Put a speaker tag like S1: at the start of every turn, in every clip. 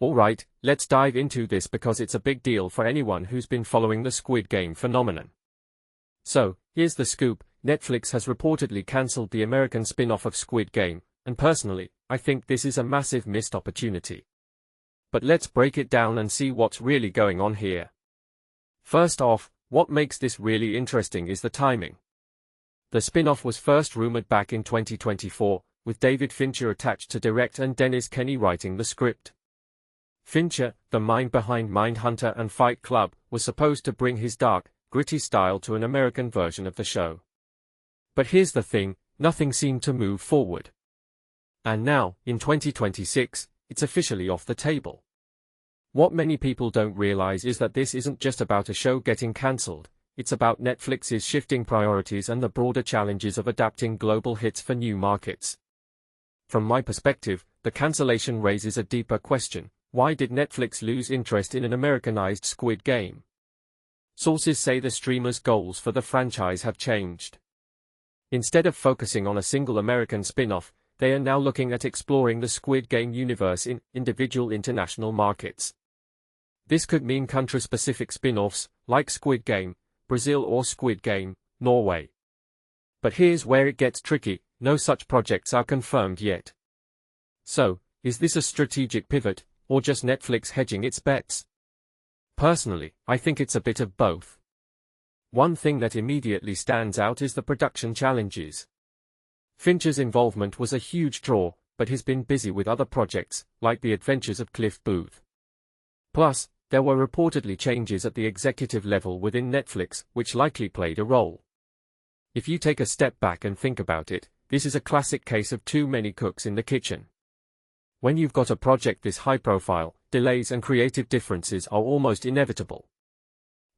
S1: Alright, let's dive into this because it's a big deal for anyone who's been following the Squid Game phenomenon. So, here's the scoop: Netflix has reportedly cancelled the American spin-off of Squid Game, and personally, I think this is a massive missed opportunity. But let's break it down and see what's really going on here. First off, what makes this really interesting is the timing. The spin-off was first rumored back in 2024, with David Fincher attached to direct and Dennis Kenny writing the script. Fincher, the mind behind Mindhunter and Fight Club, was supposed to bring his dark, gritty style to an American version of the show. But here's the thing, nothing seemed to move forward. And now, in 2026, it's officially off the table. What many people don't realize is that this isn't just about a show getting cancelled, it's about Netflix's shifting priorities and the broader challenges of adapting global hits for new markets. From my perspective, the cancellation raises a deeper question: why did Netflix lose interest in an Americanized Squid Game? Sources say the streamer's goals for the franchise have changed. Instead of focusing on a single American spin-off, they are now looking at exploring the Squid Game universe in individual international markets. This could mean country-specific spin-offs, like Squid Game, Brazil, or Squid Game, Norway. But here's where it gets tricky: no such projects are confirmed yet. So, is this a strategic pivot, or just Netflix hedging its bets? Personally, I think it's a bit of both. One thing that immediately stands out is the production challenges. Fincher's involvement was a huge draw, but he's been busy with other projects, like The Adventures of Cliff Booth. Plus, there were reportedly changes at the executive level within Netflix, which likely played a role. If you take a step back and think about it, this is a classic case of too many cooks in the kitchen. When you've got a project this high profile, delays and creative differences are almost inevitable.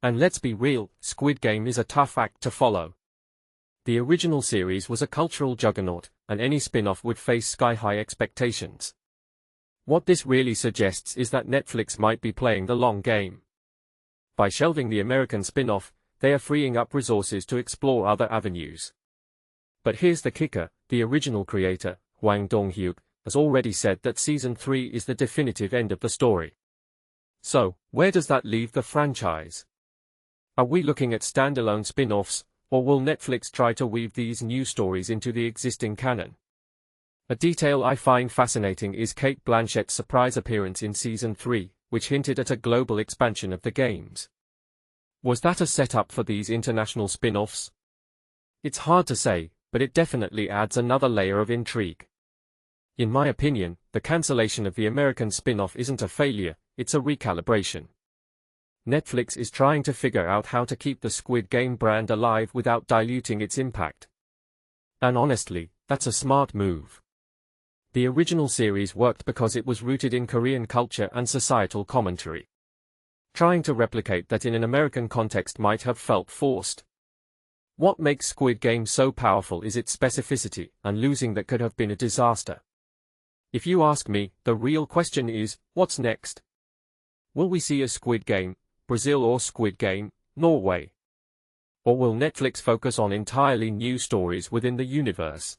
S1: And let's be real, Squid Game is a tough act to follow. The original series was a cultural juggernaut, and any spin-off would face sky-high expectations. What this really suggests is that Netflix might be playing the long game. By shelving the American spin-off, they are freeing up resources to explore other avenues. But here's the kicker: the original creator, Hwang Dong-hyuk, has already said that Season 3 is the definitive end of the story. So, where does that leave the franchise? Are we looking at standalone spin-offs, or will Netflix try to weave these new stories into the existing canon? A detail I find fascinating is Cate Blanchett's surprise appearance in Season 3, which hinted at a global expansion of the games. Was that a setup for these international spin-offs? It's hard to say, but it definitely adds another layer of intrigue. In my opinion, the cancellation of the American spin-off isn't a failure, it's a recalibration. Netflix is trying to figure out how to keep the Squid Game brand alive without diluting its impact. And honestly, that's a smart move. The original series worked because it was rooted in Korean culture and societal commentary. Trying to replicate that in an American context might have felt forced. What makes Squid Game so powerful is its specificity, and losing that could have been a disaster. If you ask me, the real question is, what's next? Will we see a Squid Game, Brazil, or Squid Game, Norway? Or will Netflix focus on entirely new stories within the universe?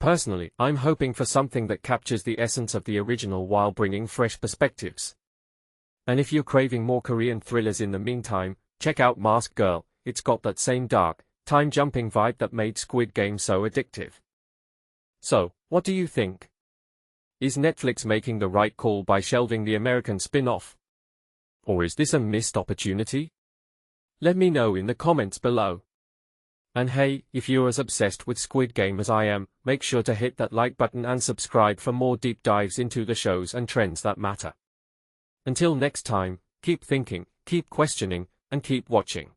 S1: Personally, I'm hoping for something that captures the essence of the original while bringing fresh perspectives. And if you're craving more Korean thrillers in the meantime, check out Masked Girl. It's got that same dark, time-jumping vibe that made Squid Game so addictive. So, what do you think? Is Netflix making the right call by shelving the American spin-off? Or is this a missed opportunity? Let me know in the comments below. And hey, if you're as obsessed with Squid Game as I am, make sure to hit that like button and subscribe for more deep dives into the shows and trends that matter. Until next time, keep thinking, keep questioning, and keep watching.